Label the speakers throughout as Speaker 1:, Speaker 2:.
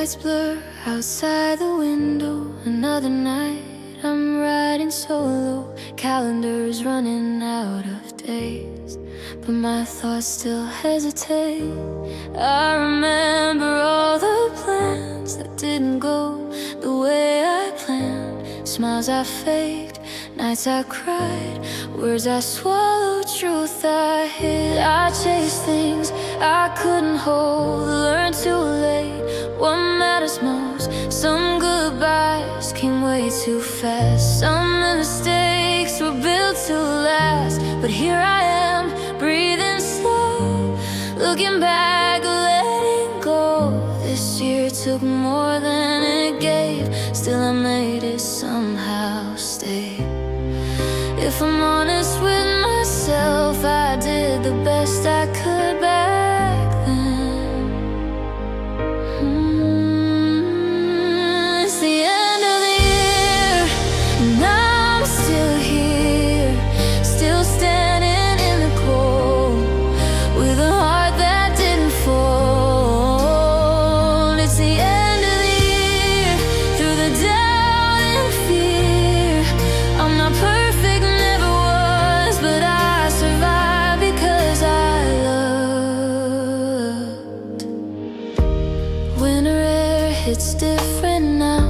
Speaker 1: lights blur outside the window. Another night, I'm riding solo. Calendar's running out of days, but my thoughts still hesitate. I remember all the plans that didn't go the way I planned. Smiles I faked, nights I cried, words I swallowed, truth I hid. I chased things I couldn't hold, learned too late what matters most. Some goodbyes came way too fast, some mistakes were built to last. But here I am, breathing slow, looking back, letting go. This year took more than it gave, still I made it somehow stay. If I'm honest with myself, I did the best I could back then. It's the end of the year, and I'm still here, still standing in the cold, with a heart that didn't fold. It's the end of the year, through the doubt and fear. I'm not perfect, never was, but I survived because I loved. Winter air hits different now,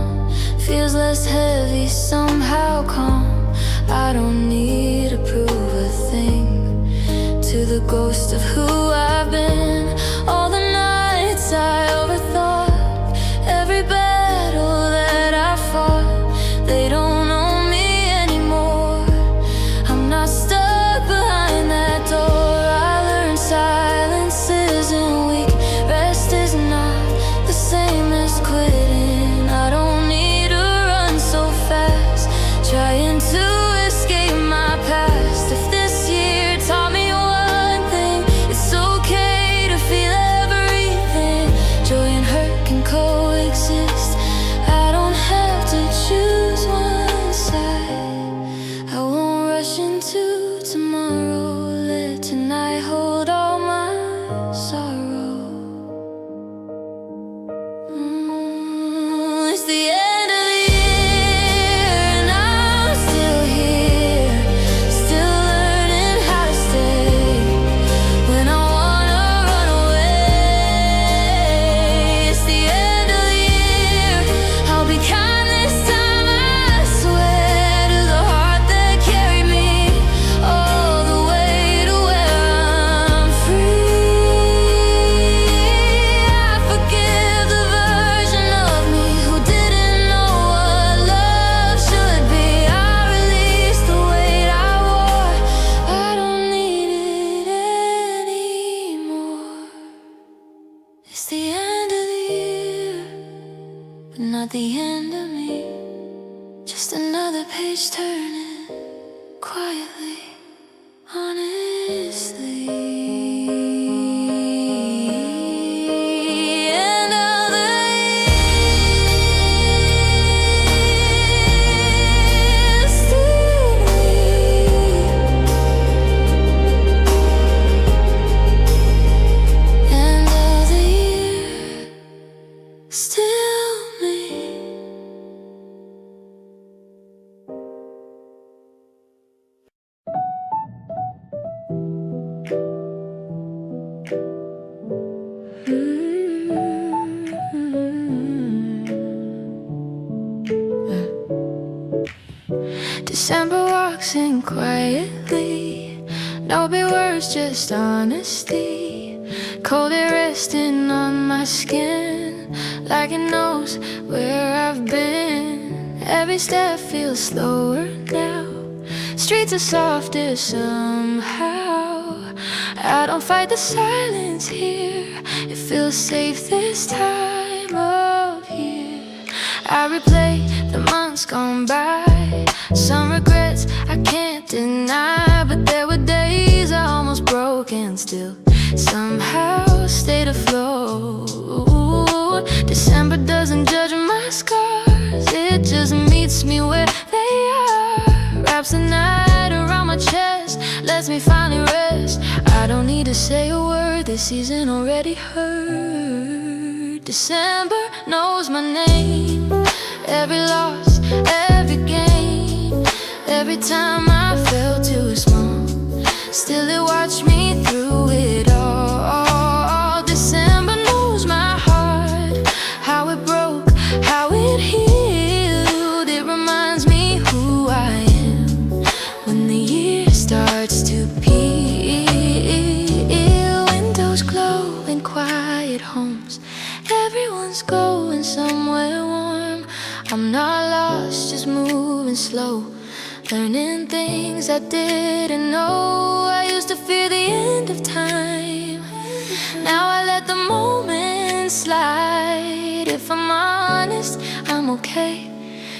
Speaker 1: feels less heavy, somehow calm. I don't need to prove a thing to the ghost of who I've been. All the nights I overthought, every battle that I fought, they don't own me anymore. I'm not stuck behind that door. I learned silence isn't weak, rest is not the same as quitting. I don't need to run so fast, trying to escape my past. If this year taught me one thing, it's okay to feel everything. Joy and hurt can coexist, I don't have to choose one side. I won't rush into tomorrow, let tonight hold all my sorrow. It's the end of the year, and I'm still here, still learning how to stay when I wanna run away. It's the end of the year, I'll be kind this time, I swear, to the heart that carried me all the way to where I'm free. I forgive the version of me who didn't know what love should be. I release the weight I wore, I don't need it anymore. It's the end of the year, but not the end of me. Just another page turning quietly, honestly. End of the year, still me. End of the year, still me. December walks in quietly, no big words, just honesty. Cold air resting on my skin, like it knows where I've been. Every step feels slower now, streets are softer somehow. I don't fight the silence here, it feels safe this time of year. I replay the months gone by, some regrets I can't deny, but there were days I almost broke and still somehow stayed afloat. December doesn't judge my scars, it just meets me where they are. Wraps the night around my chest, lets me finally rest. I don't need to say a word, this season already hurt December knows my name. Every loss, every gain, every time I felt too small, still it watched me through it all. December knows my heart, how it broke, how it healed. It reminds me who I am when the year starts to peel. Windows glow in quiet homes, everyone's going somewhere warm. I'm not lost, just moving slow, learning things I didn't know. I used to fear the end of time, now I let the moment slide. If I'm honest, I'm okay,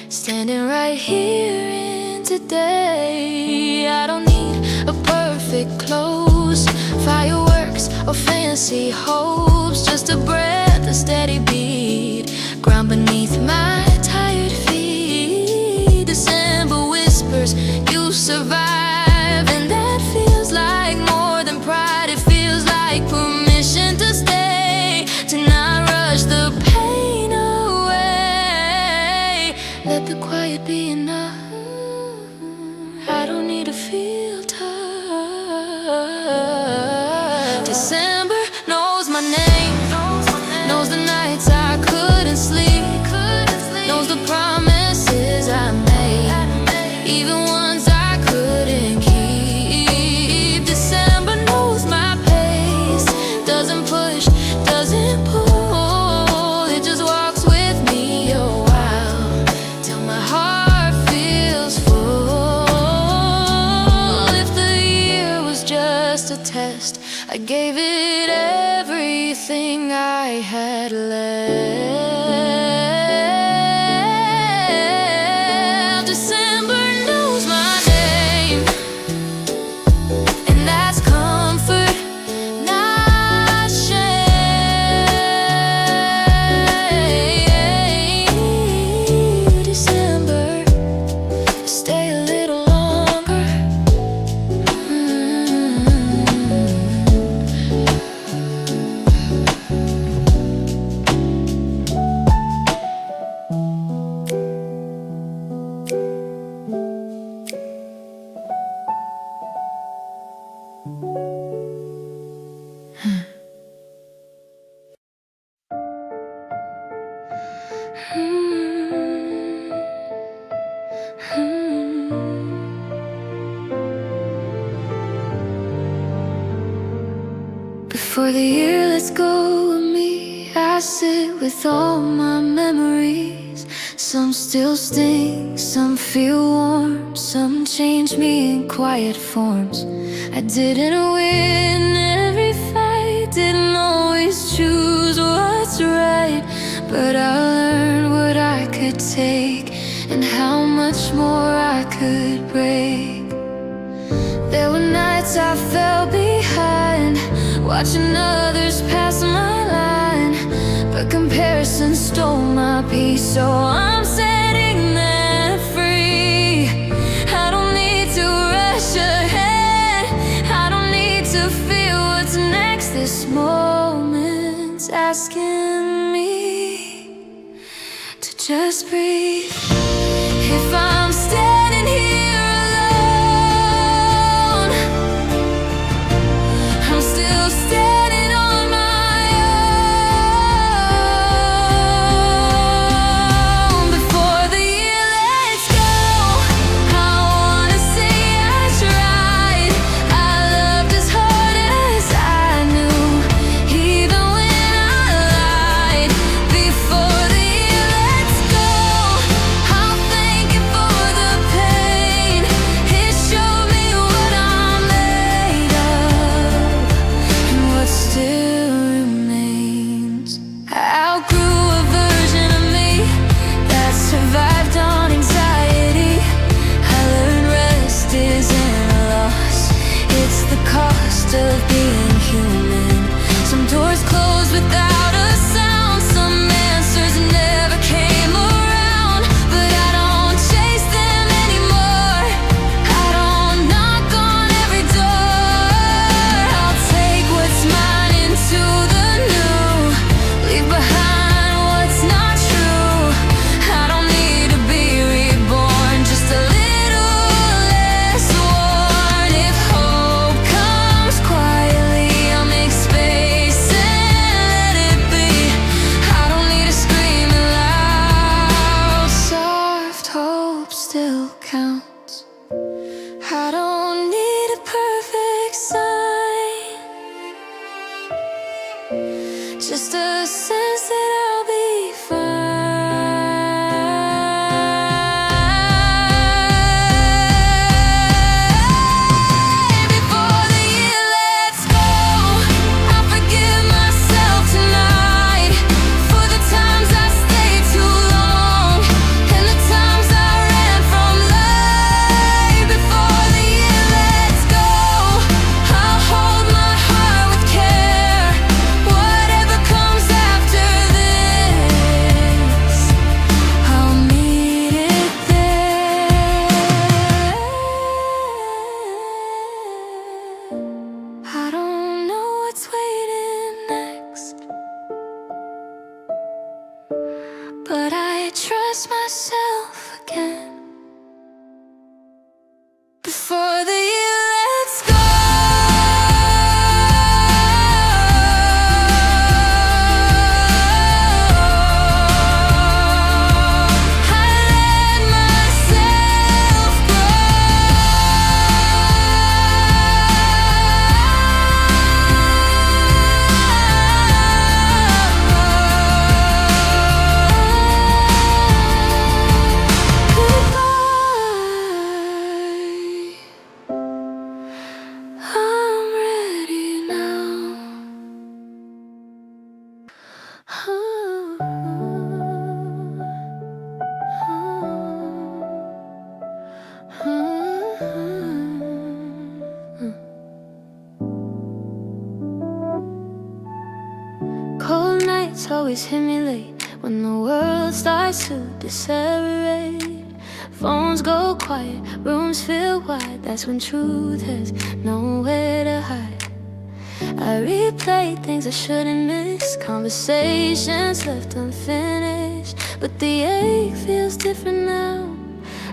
Speaker 1: standing right here in today. I don't need a perfect close, fireworks or fancy hopes, just a breath, a steady beat, ground beneath my tired feet. December whispers, you survive, and that feels like more than pride. It feels like permission to stay, to not rush the pain away. Let the quiet be enough, I don't need to feel tough. December knows my name, knows the nights I couldn't sleep, knows the promises I made, even ones I couldn't keep. December knows my pace, doesn't push, doesn't pull, it just walks with me a while, till my heart feels full. If the year was just a test, I gave it everything I had left. December knows my name, and that's comfort, not shame. December, stay a little longer. Before the year lets go of me, I sit with all my memories. Some still sting, some feel warm, some change me in quiet forms. I didn't win every fight, didn't always choose what's right, but I learned what I could take and how much more I could break. There were nights I fell behind, watching others pass my line, but comparison stole my peace, so I'm setting that free. I don't need to rush ahead, I don't need to feel what's next. This moment's asking me to just breathe. If I'm standing here alone, I'm still standing on my own. Before the year lets go, I wanna say I tried. I loved as hard as I knew, even when I lied. Before the year lets go, I'll thank you for but I trust myself again. Before the year lets go, I let myself go. I'm ready now. Cold nights always hit me late when the world starts to decelerate. Phones go quiet, rooms feel wide. That's when truth has nowhere to hide. I replay things I shouldn't miss, conversations left unfinished. But the ache feels different now,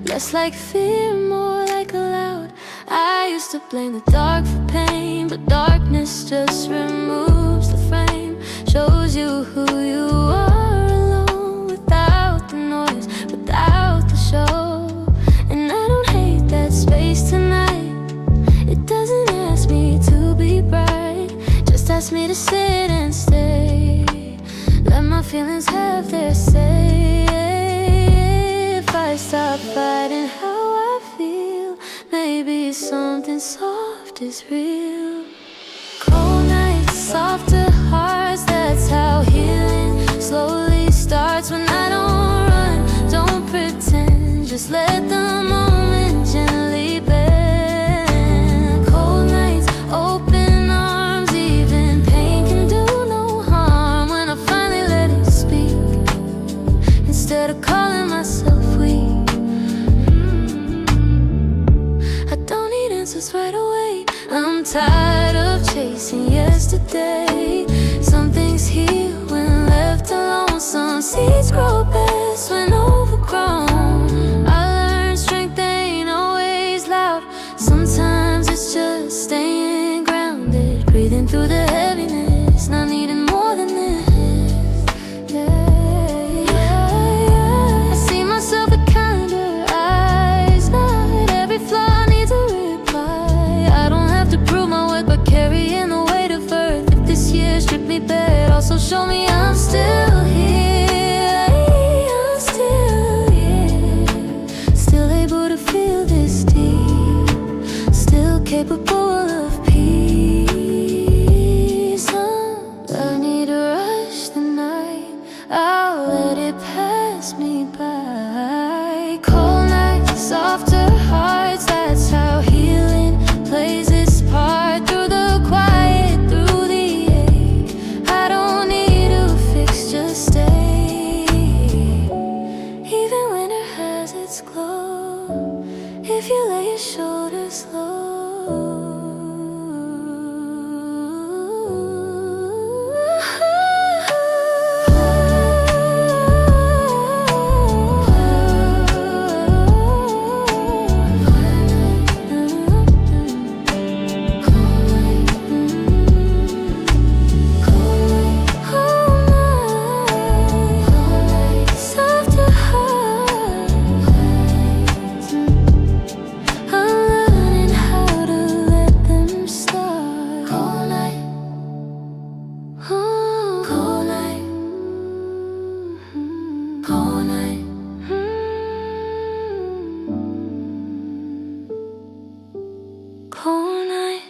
Speaker 1: less like fear, more like a loud. I used to blame the dark for pain, but darkness just removes the frame, shows you who you are alone, without the noise, without the show. And I don't hate that space tonight. It doesn't ask me to be bright, just ask me to sit and stay. Let my feelings have their say. If I stop fighting how I feel, maybe something soft is real. Cold nights, softer hearts, that's how healing slowly starts. When I don't run, don't pretend, just let the moment gently bend. Cold nights, open arms, even pain can do no harm. When I finally let it speak, instead of calling myself weak. I don't need answers right away. I'm tired of chasing yesterday. Some things heal when left alone. Some seeds grow best when overgrown. I learned strength ain't always loud. Sometimes it's just staying grounded, breathing through the heaviness, not needing more than this. Yeah. I see myself with kinder eyes. Not every flaw needs a reply. I don't have to prove my worth, but carrying the weight of earth. If this year stripped me bare, also show me I'm still here. I'm still here, still able to feel this deep, still capable of peace. I need to rush the night, I'll let it pass me by. Cold nights, softer hearts, that's how healing plays its part. Through the quiet, through the ache, I don't need to fix, just stay. Even winter has its glow, if you lay your shoulders low. Softer hearts, I'm learning how to let them start. Cold night, cold night, cold night, cold night.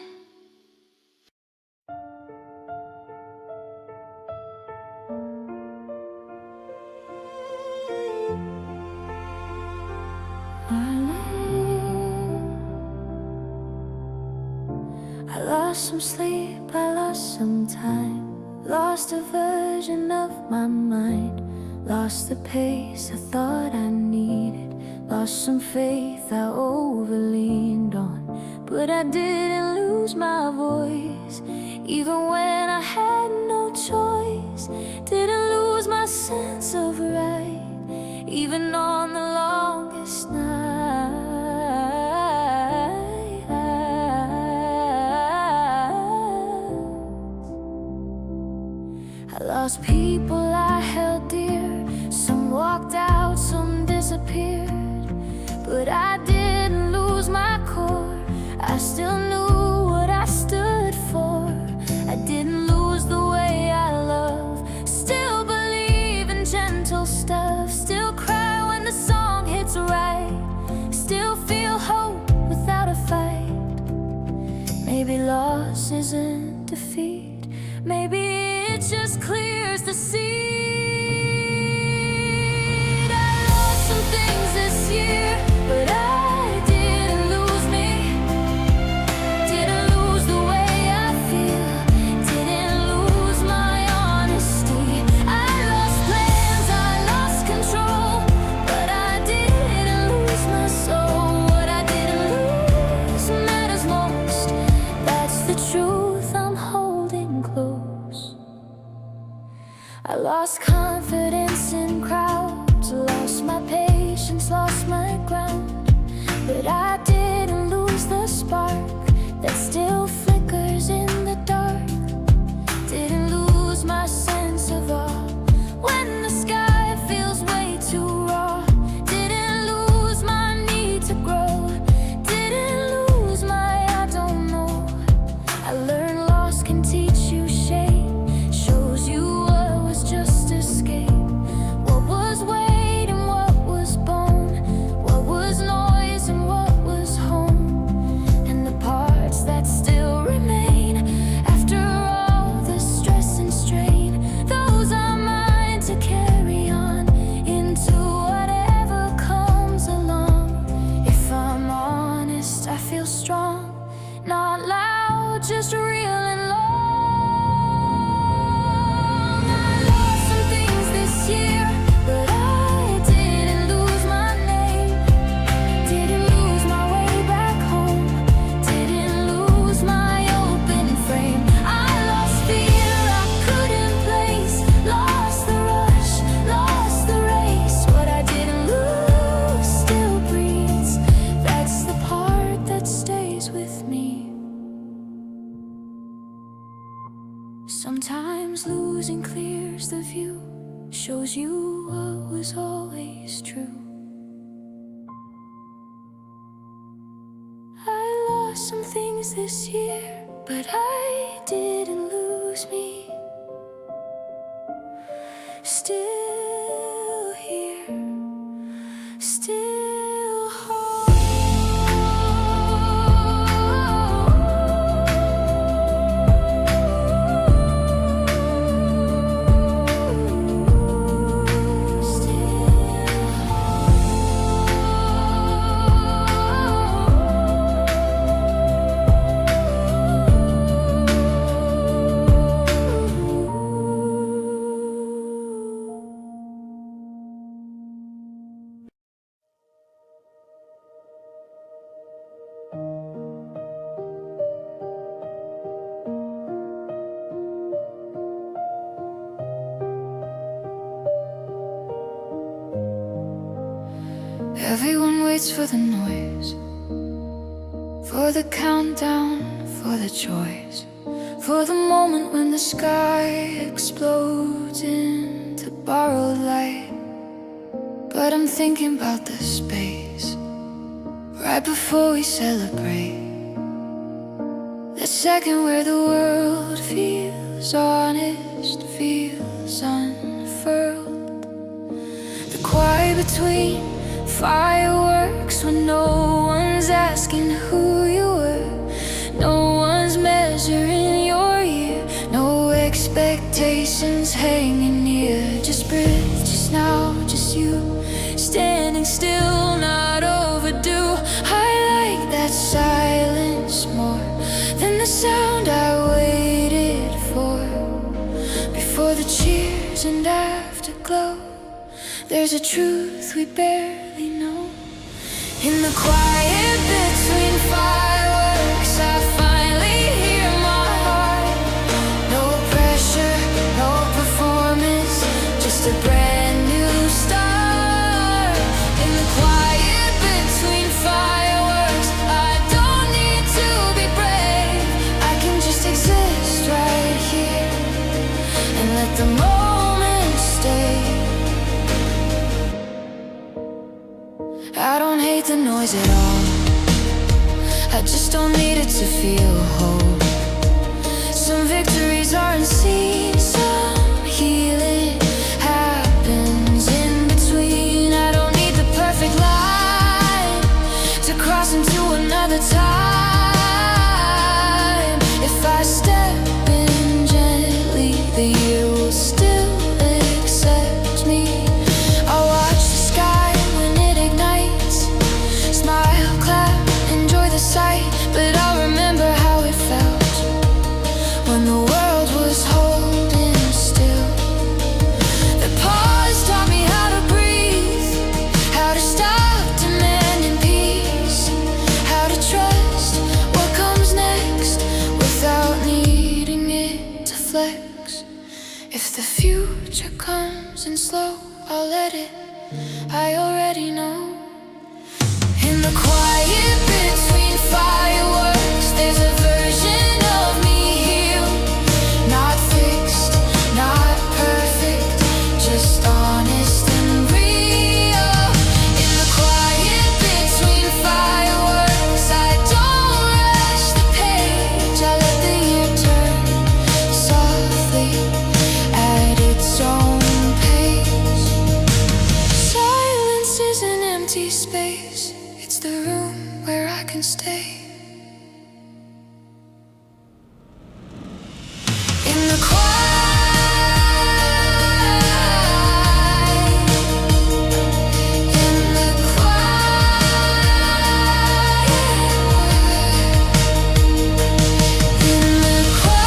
Speaker 1: I lost some sleep, I lost some time, lost a version of my mind, lost the pace I thought I needed, Lost some faith I overleaned on, but I didn't lose my voice. Even when I had no choice, didn't lose my sense of right. Even on the longest night, I lost people I held dear. Some walked out, some disappeared, but I didn't lose my core. I still knew what I stood for. I didn't lose the way I love. Still believe in gentle stuff. Still cry when the song hits right. Still feel hope without a fight. Maybe loss isn't defeat. Maybe it just clears the seed. I lost some things this year, but I didn't lose me. Didn't lose the way I feel. Didn't lose my honesty. I lost plans, I lost control, but I didn't lose my soul. What I didn't lose matters most. That's the truth I'm holding close. I lost confidence in crowds, lost my patience, lost my ground, but I didn't lose the spark that still flickers in the dark. Didn't lose my sense of awe when the sky feels way too raw. Didn't lose my need to grow. Didn't lose my I don't know. I learned loss can teach you shame. Shows you what was just escape. What was weight and what was bone. What was noise and what was home. And the parts that still remain after all the stress and strain, those are mine to carry on into whatever comes along. If I'm honest, I feel strong. Not loud, just real and long. I lost some things this year, but I didn't lose my name. Didn't lose my way back home. Didn't lose my open frame. I lost fear I couldn't place. Lost the rush, lost the race. What I didn't lose still breathes. That's the part that stays with me. Sometimes losing clears the view, shows you what was always true. I lost some things this year, but I didn't lose me. Still here, still whole. Everyone waits for the noise, for the countdown, for the choice, for the moment when the sky explodes into borrowed light. But I'm thinking about the space right before we celebrate, that second where the world feels honest, feels unfurled. The quiet between fireworks when no one's asking who you were. No one's measuring your year. No expectations hanging near. Just breath, just now, just you. Standing still, not overdue. I like that silence more than the sound I waited for. Before the cheers and afterglow, there's a truth we barely know. In the quiet between fireworks, I finally hear my heart. No pressure, no performance, just a brand new start. In the quiet between fireworks, I don't need to be brave. I can just exist right here and let the moment stay. I don't hate the noise at all, I just don't need it to feel whole. Some victories are unseen, some healing happens in between. I don't need the perfect line to cross into another time. If I step in gently, the year will still accept me. I'll watch the sky when it ignites, smile, clap, enjoy the sight. But I'll remember how it felt when the world was holding still. The pause taught me how to breathe, how to stop demanding peace, how to trust what comes next without needing it to flex. If the future comes in slow, I'll let it, I already know. In the quiet between fireworks, there's a version of me healed. Not fixed, not perfect, just honest and real. In the quiet between fireworks, I don't rush the page. I let the year turn softly at its own pace. Silence is an empty space, it's the room where I can stay. In the quiet, in the quiet, in the quiet,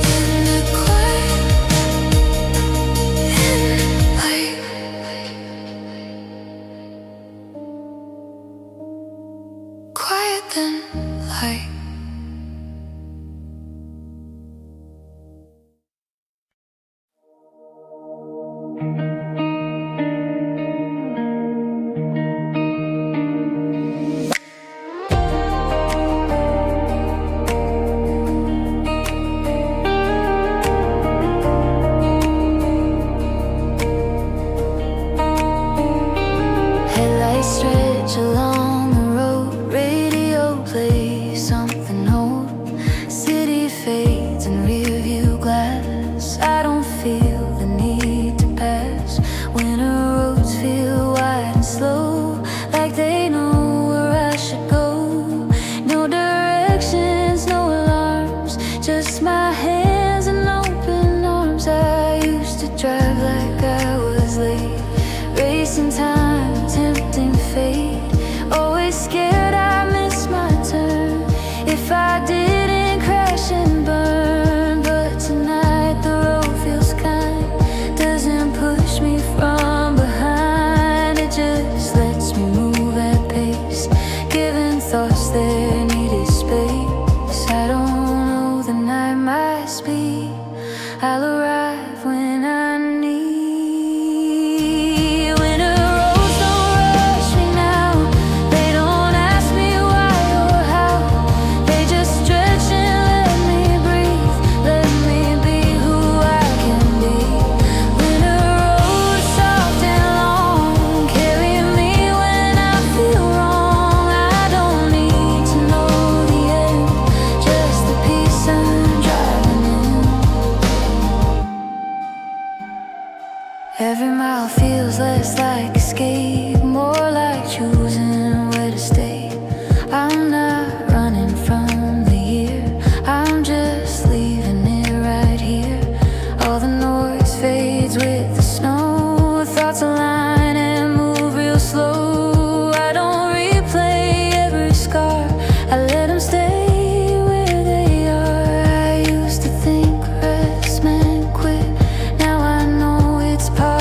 Speaker 1: in the quiet, in light. Quiet than light. Headlights stretch along the road, radio plays something old. City fades in rearview glass. I don't feel the need to pass. Winter roads feel wide and slow, like they know where I should go. No directions, no alarms, just my hands and open arms. I used to drive like I was late, racing time, tempting fate. Always scared I miss my turn if I didn't crash and burn. But tonight the road feels kind, doesn't push me from behind. It just lets me move at pace, giving thoughts their needed space. I don't know the night might speak, I'll arrive when I need. Winter roads don't rush me now, they don't ask me why or how. They just stretch and let me breathe, let me be who I can be. Winter roads soft and long, carry me when I feel wrong. I don't need to know the end, just the peace I'm driving in. Every mile feels less like escape, more like choosing where to stay. I'm not running from the year, I'm just leaving it right here. All the noise fades with the snow, thoughts align and move real slow. I don't replay every scar, I let them stay where they are. I used to think rest meant quit, now I know it's part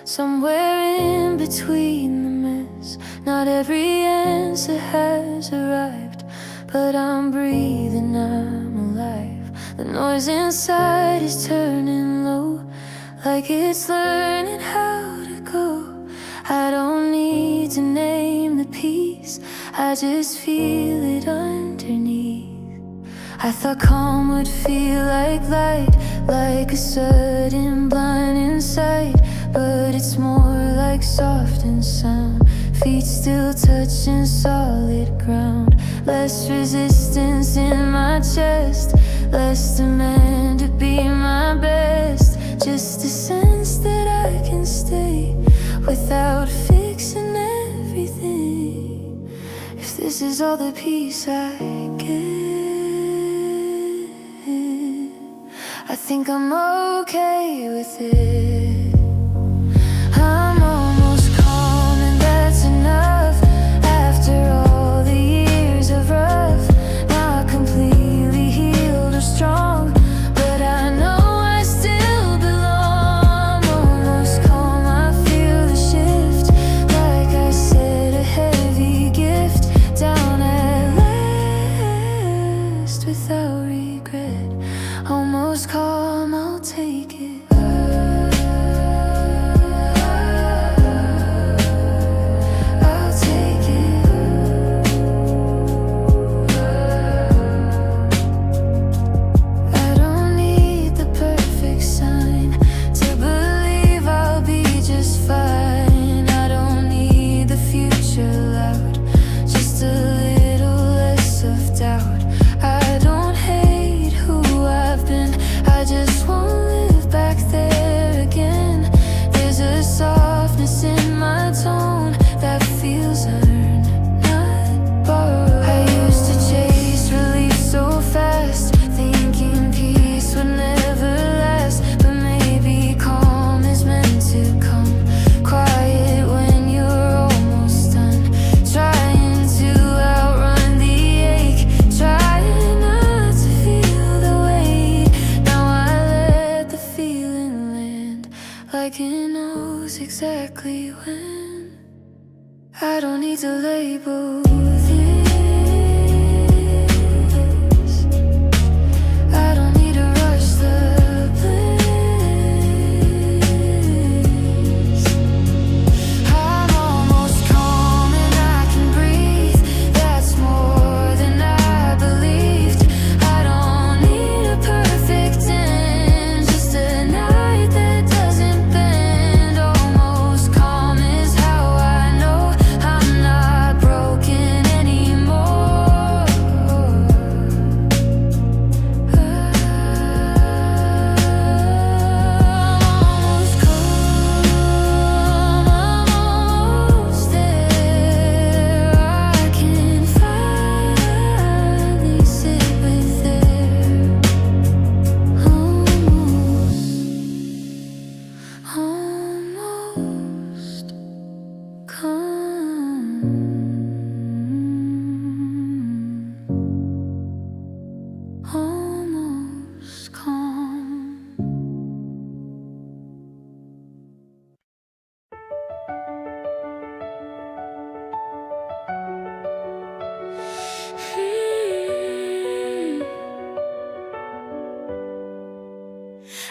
Speaker 1: somewhere in between the mess. Not every answer has arrived, but I'm breathing, I'm alive. The noise inside is turning low, like it's learning how to go. I don't need to name the peace, I just feel it underneath. I thought calm would feel like light, like a sudden blinding sight, but it's more like soft and sound. Feet still touching solid ground. Less resistance in my chest, less demand to be my best. Just a sense that I can stay without fixing everything. If this is all the peace I get, I think I'm okay with it. I'm almost calm and that's enough. After all the years of rough, not completely healed or strong, but I know I still belong. Almost calm, I feel the shift, like I said, a heavy gift down at last without regret. Almost calm, I'll take it. I'll take it. I don't need the perfect sign to believe I'll be just fine. I don't need the future loud, just a little less of doubt. I don't hate who I've been, I just won't live back there again. There's a softness in my tone that feels earned, not borrowed. I used to chase relief so fast, thinking peace would never last, but maybe calm is meant to come quiet when you're almost done. Trying to outrun the ache, trying not to feel the weight. Now I let the feeling land, like it knows exactly when. I don't need to label this, I don't need to rush the bliss. I'm almost calm and I can breathe, that's more than I believed. I don't need a perfect end, just a night that doesn't bend. Almost calm is how I know I'm not broken anymore. I'm almost calm, I'm almost there. I can finally sit with there. Almost calm. Almost calm.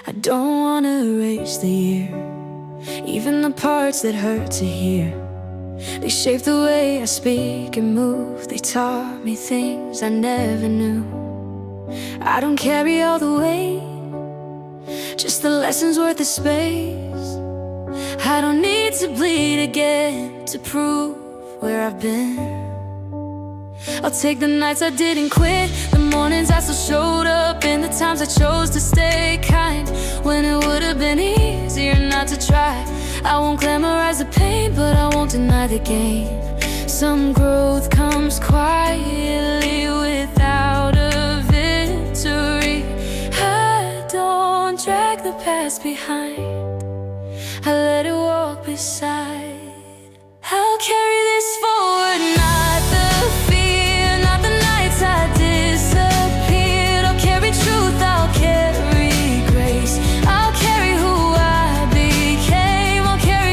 Speaker 1: I don't wanna erase the year, even the parts that hurt to hear. They shape the way I speak and move. They taught me things I never knew. I don't carry all the weight, just the lessons worth the space. I don't need to bleed again to prove where I've been. I'll take the nights I didn't quit, the mornings I still showed up, and the times I chose to stay kind when it would have been easier not to try. I won't glamorize the pain, but I won't deny the gain. Some growth comes quietly without a victory. I don't drag the past behind, I let it walk beside. I'll carry this forward, not the fear, not the nights I disappeared. I'll carry truth, I'll carry grace, I'll carry who I became, I'll carry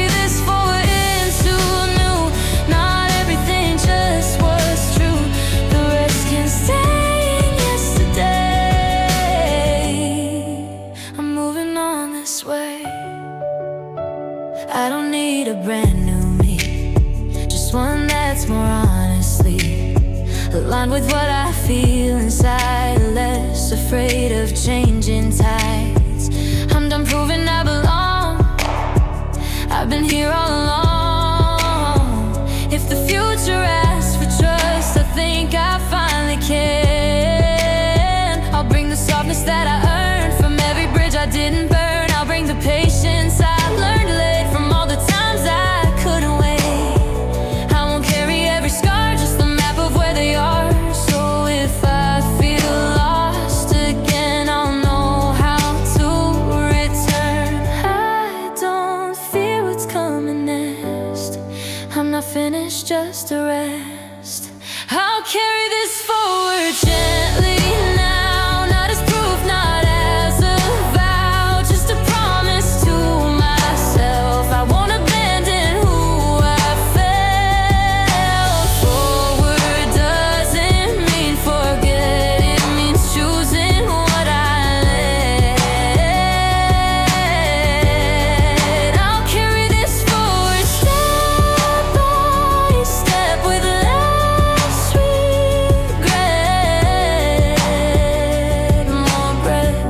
Speaker 1: aligned with what I feel inside, less afraid of changing tides. I'm done proving I belong, I've been here all along. If the future asks for trust, I think I finally can. I'll bring the softness that I earned from every bridge I didn't burn. I'll bring the patience I learned late from all the times I couldn't wait. I won't carry every scar, just the map of where they are. So if I feel lost again, I'll know how to return. I don't fear what's coming next, I'm not finished, just a rest. I'll carry this forward gently now, not as proof, not as a vow, just a promise to myself. I won't abandon who I felt. Forward doesn't mean forget, it means choosing what I let. I'll carry this forward step by step with less regret, more breath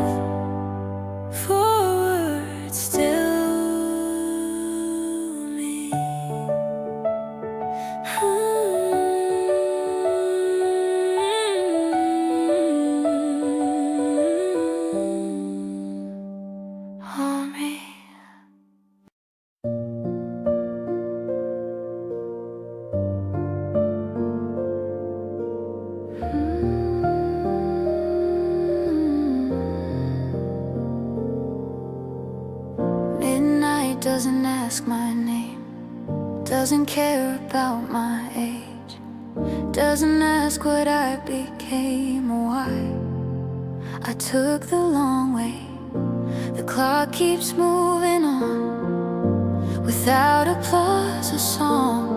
Speaker 1: forward, still me. On me. Midnight doesn't ask my name, doesn't care about my age, doesn't ask what I became or why I took the long way. The clock keeps moving on without applause or song,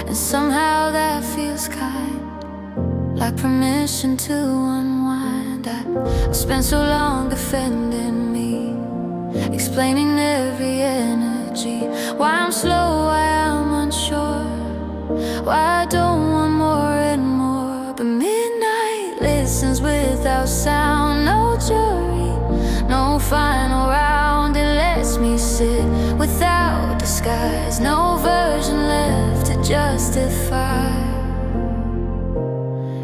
Speaker 1: and somehow that feels kind, like permission to unwind. I spent so long defending me, explaining every energy, why I'm slow, why I'm unsure, why I don't want more and more. But midnight listens without sound, no jury, no final round. It lets me sit without disguise, no version left to justify.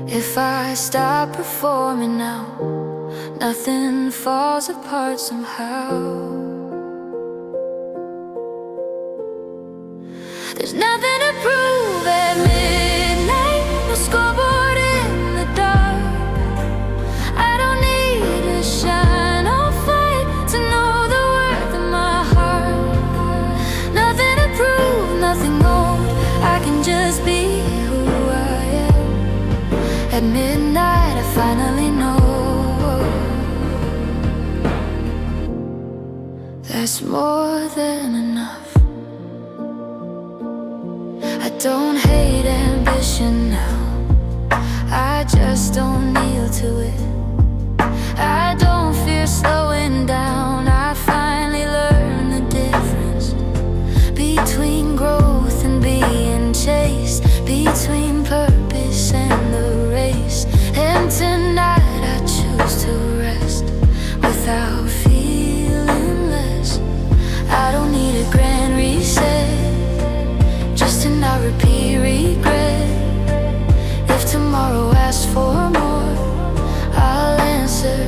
Speaker 1: If I stop performing now, nothing falls apart somehow. There's nothing to prove at midnight, no scoreboard in the dark. I don't need to shine or fight to know the worth of my heart. Nothing to prove, nothing old, I can just be who I am. At midnight I finally know that's more than enough. I don't hate ambition now, I just don't kneel to it. I don't fear slowing down, I finally learned the difference between growth and being chased, between purpose and the race. And tonight I choose to rest without feeling less. I don't need a grand reset, just to not repeat regret. If tomorrow asks for more, I'll answer,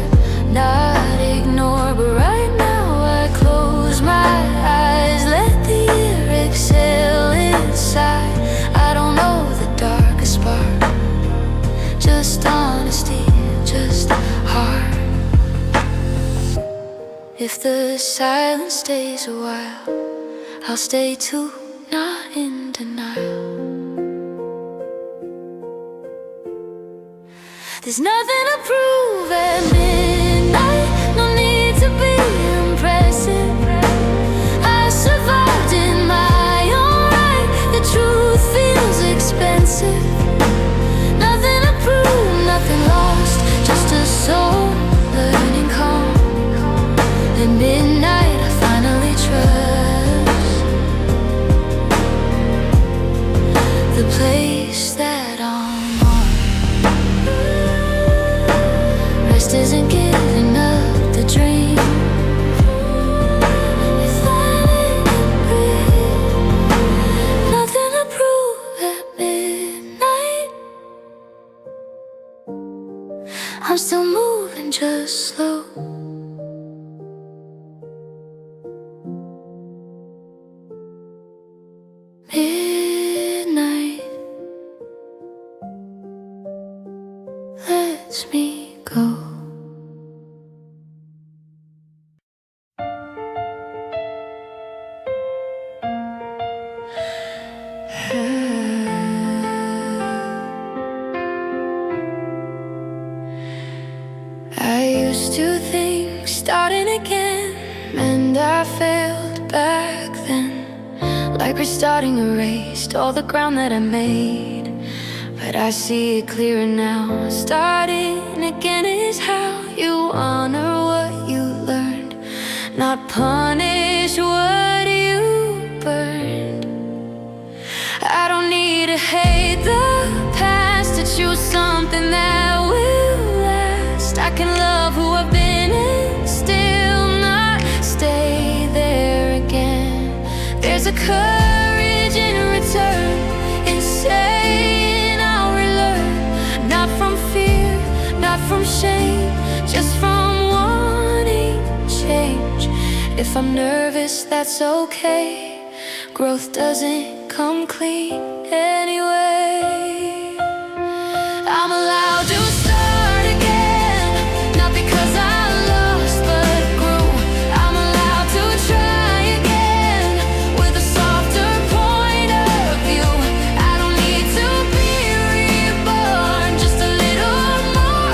Speaker 1: not ignore. But right now I close my eyes, let the air exhale inside. I don't know the darkest part, just honesty, just heart. If the silence stays a while, I'll stay too, not in denial. There's nothing to prove at midnight, no need to be impressive. I survived in my own right, the truth feels expensive. Nothing to prove, nothing lost, just a soul learning calm. At midnight I finally trust the place that I'm on. just isn't giving up the dream. If I let it breathe, nothing to prove at midnight. I'm still moving just slow. Midnight lets me go. I used to think starting again and I failed back then, like restarting erased all the ground that I made. But I see it clearer now. Starting again is how you honor what you learned, not punish what you burned. I don't need to hate the past to choose something that will last. I can love who I've been and still not stay there again. There's a courage in return, in saying I'll relearn, not from fear, not from shame, just from wanting change. If I'm nervous, that's okay. Growth doesn't come clean anyway. I'm allowed to start again, not because I lost but grew. I'm allowed to try again with a softer point of view. I don't need to be reborn, just a little more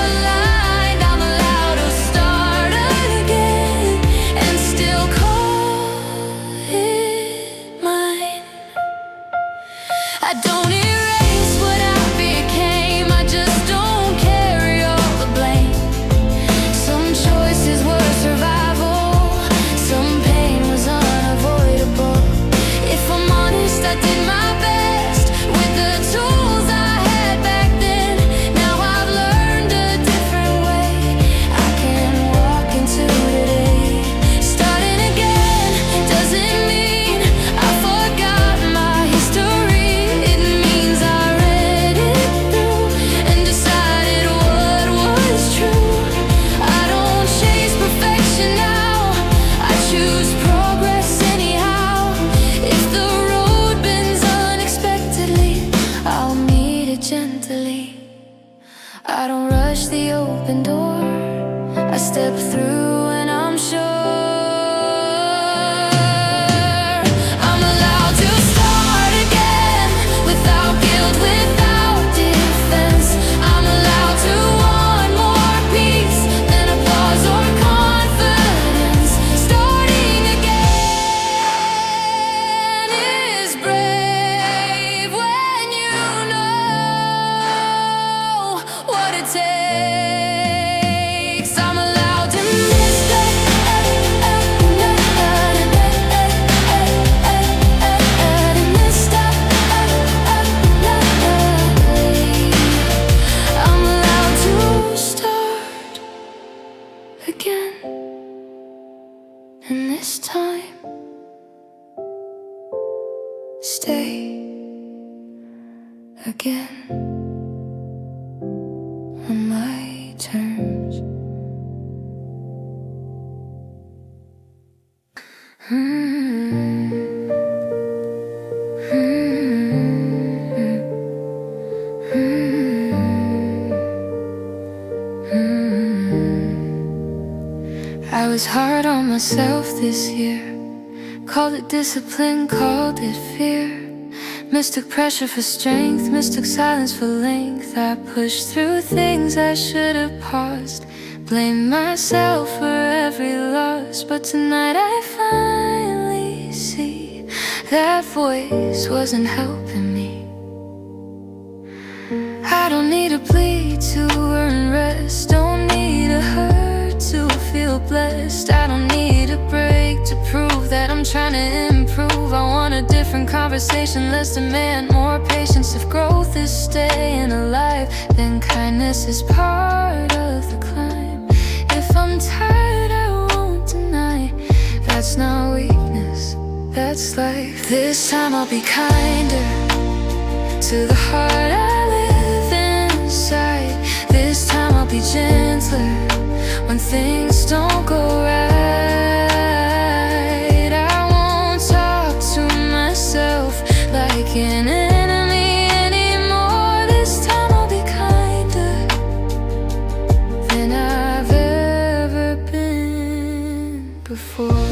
Speaker 1: aligned. I'm allowed to start again and still call it mine. I don't erase what I became, I just don't carry all the blame. Some choices were survival, some pain was unavoidable. If I'm honest, I did my best with the tools I had back then. Now I've learned a different way I can walk into today. Starting again doesn't mean I forgot my history. It means I read it through and decided what was true. I don't chase perfection now, I choose progress anyhow. If the road bends unexpectedly, I'll meet it gently. I don't rush the open door, I step through and I'm sure I'm allowed to start again, without guilt, without defense. I'm allowed to want more peace than applause or confidence. Starting again is brave when you know what it takes. I'm allowed to misstep and misstep. I'm allowed to start again, and this time stay again on my terms. I was hard on myself this year, called it discipline, called it fear. Mistook pressure for strength, mistook silence for length. I pushed through things I should have paused, blamed myself for every loss. But tonight I finally see that voice wasn't helping me. I don't need to bleed to earn rest, don't need a hurt to feel blessed. I don't need a break to prove that I'm trying to improve. I want a different conversation, less demand, more patience. If growth is staying alive, then kindness is part of the climb. If I'm tired, I won't deny. That's not weakness, that's life. This time I'll be kinder to the heart I live inside. This time I'll be gentler when things don't go right. I won't talk to myself like an enemy anymore. This time I'll be kinder than I've ever been before.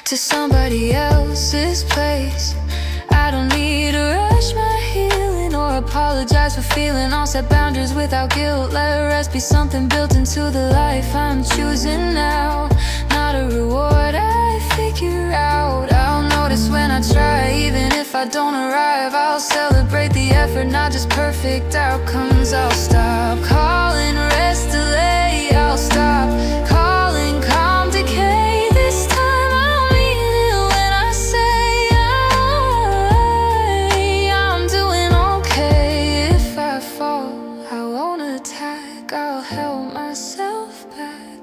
Speaker 1: To somebody else's place. I don't need to rush my healing or apologize for feeling. I'll set boundaries without guilt. Let rest be something built into the life I'm choosing now. Not a reward I figure out. I'll notice when I try, even if I don't arrive. I'll celebrate the effort, not just perfect outcomes. I'll stop calling rest delay. I'll stop calling calm decay.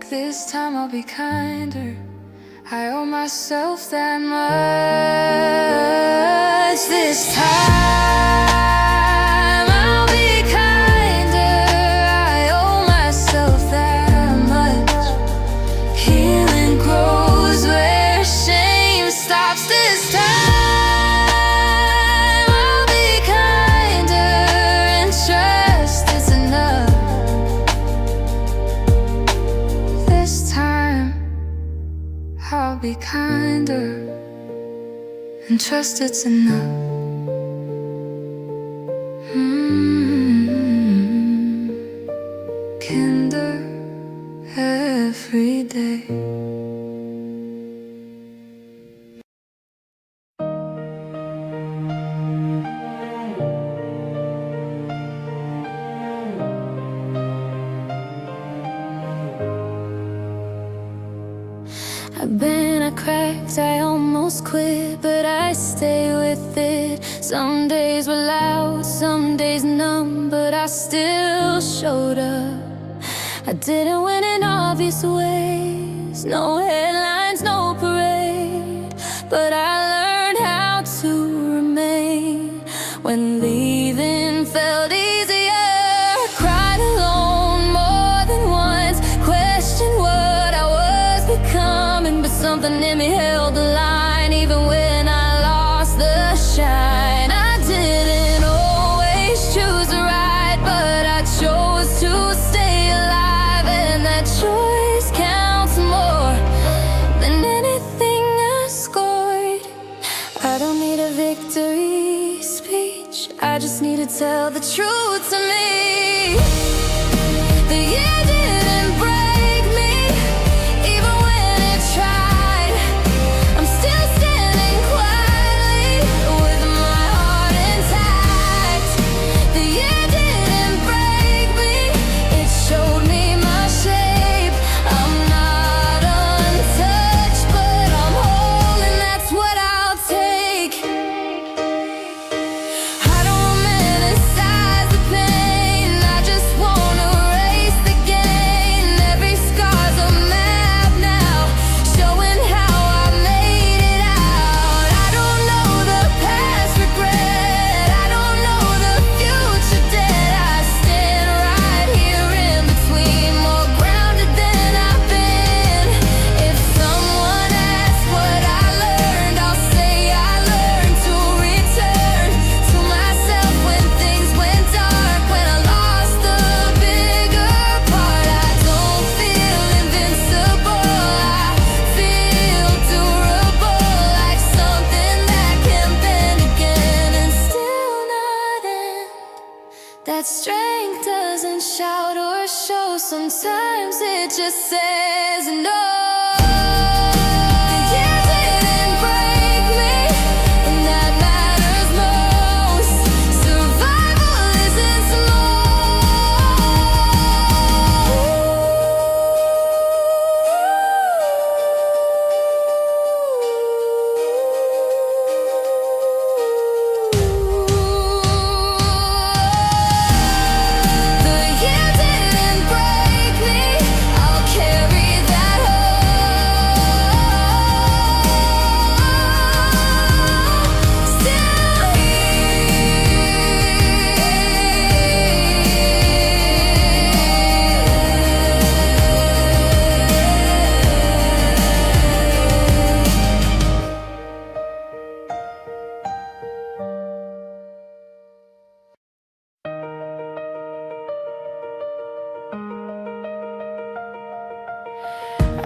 Speaker 1: This time I'll be kinder. I owe myself that much. This time I'll be kinder. I owe myself that much. Healing grows where shame stops. This time I'll be kinder and trust it's enough. I'll be kinder and trust it's enough. Kinder every day. I've been cracked, I almost quit, but I stay with it. Some days were loud, some days numb, but I still showed up. I didn't win in obvious ways, no headlines, no parade, but I learned how to remain when leaving felt easier. Cried alone more than once, questioned what I was becoming, but something in me held the line even when I lost the shine. I didn't always choose the right, but I chose to stay alive, and that choice counts more than anything I scored. I don't need a victory speech, I just need to tell the truth to me. The year didn't break me, even when it tried. I'm still standing quietly with my heart intact. The year didn't break me, it showed me my shape. I'm not untouched, but I'm whole, and that's what I'll take. I don't romanticize the pain, I just wanna erase the gain. Every scar's a map now, showing how I made it out. I don't know the past regret, I don't know the future dead. I stand right here in between, more grounded than I've been. If someone asks what I learned, I'll say I learned to return to myself when things went dark, when I lost the bigger part. I don't feel invincible, I feel durable, like something that can bend again and still not end. That strength doesn't shout or show, sometimes it just says no. The year didn't break me,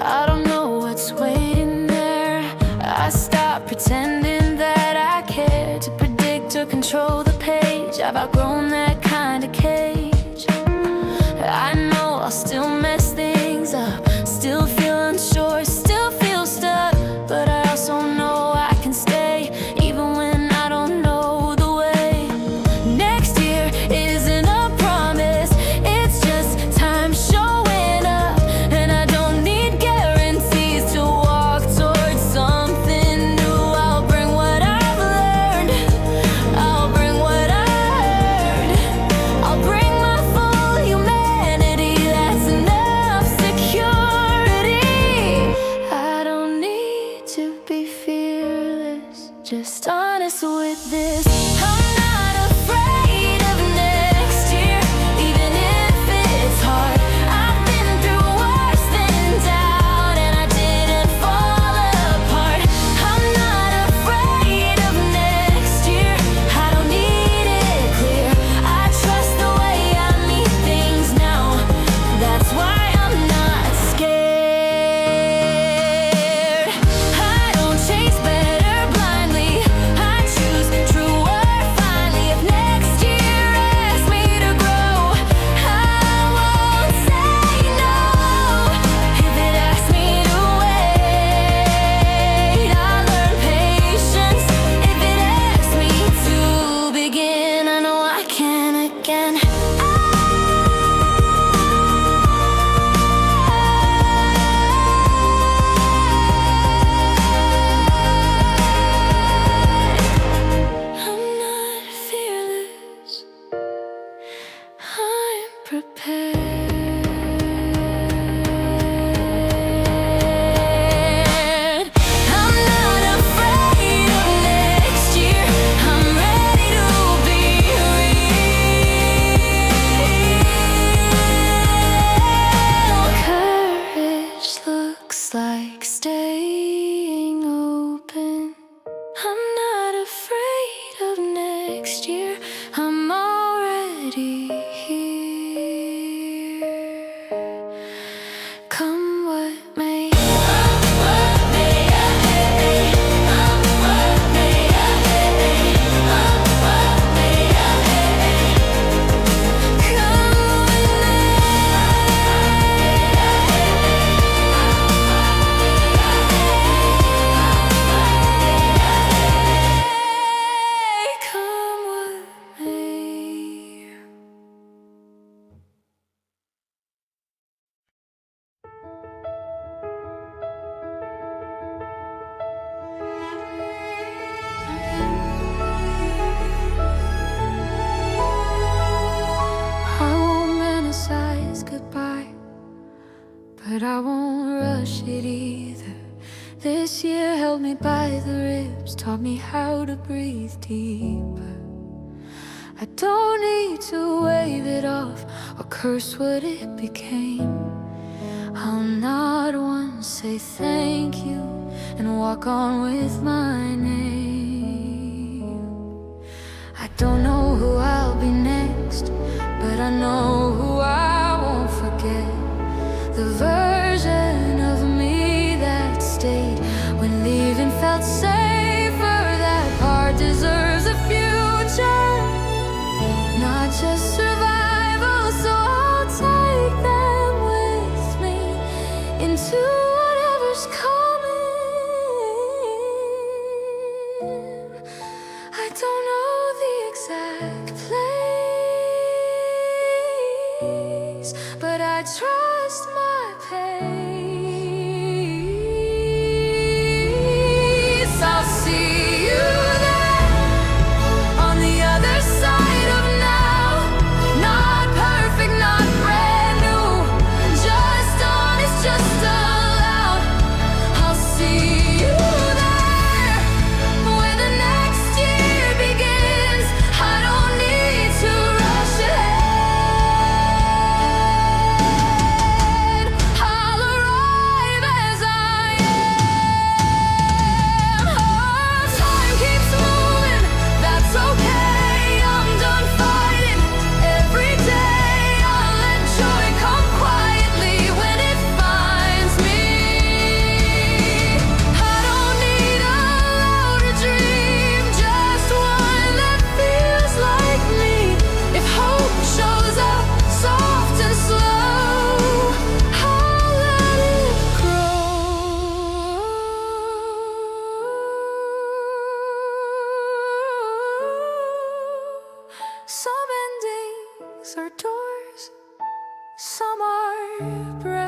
Speaker 1: I don't know what's waiting there. I stop pretending that I care to predict or control the page. I've outgrown that kind of cage. I know I'll still mess things up, still feel unsure, still feel stuck, but I also know I can stay even when I don't know the way. Next year isn't a promise, it's just time showing up, and I don't need guarantees to walk towards something new. I'll bring what I've learned, I'll bring what I heard, I'll bring my full humanity, that's enough security. I don't need to be fearless, just honest with this. I'm not afraid of next year, even if it's hard. I've been through worse than doubt, and I didn't fall apart. I'm not afraid of next year, I don't need it clear. I trust the way I meet things now, that's why I'm not scared. I don't chase better blindly, I choose truer finally. If next year asks me to grow, I won't say no. If it asks me to wait, I'll learn patience. If it asks me to begin, I know I can again. I'm not fearless, I'm prepared. I'm not afraid of next year, I'm ready to be real. Courage looks like staying open. I'm not afraid of next year, I'm already here. Come what may. Come what may. I won't romanticize goodbye, but I won't rush it either. This year held me by the ribs, taught me how to breathe deeper. I don't need to wave it off or curse what it became. I'll nod once, say thank you, and walk on with my name. I don't know who I'll be next, but I know who I won't forget. The version of me that stayed when leaving felt safer. That part deserves a future, not just survival. So I'll take them with me into whatever's coming. I don't know the exact place, but I trust my pace. I'll see you there on the other side of now. Not perfect, not brand new, just honest, just allowed. I'll see you there when the next year begins. I don't need to rush ahead. I'll Some are brave,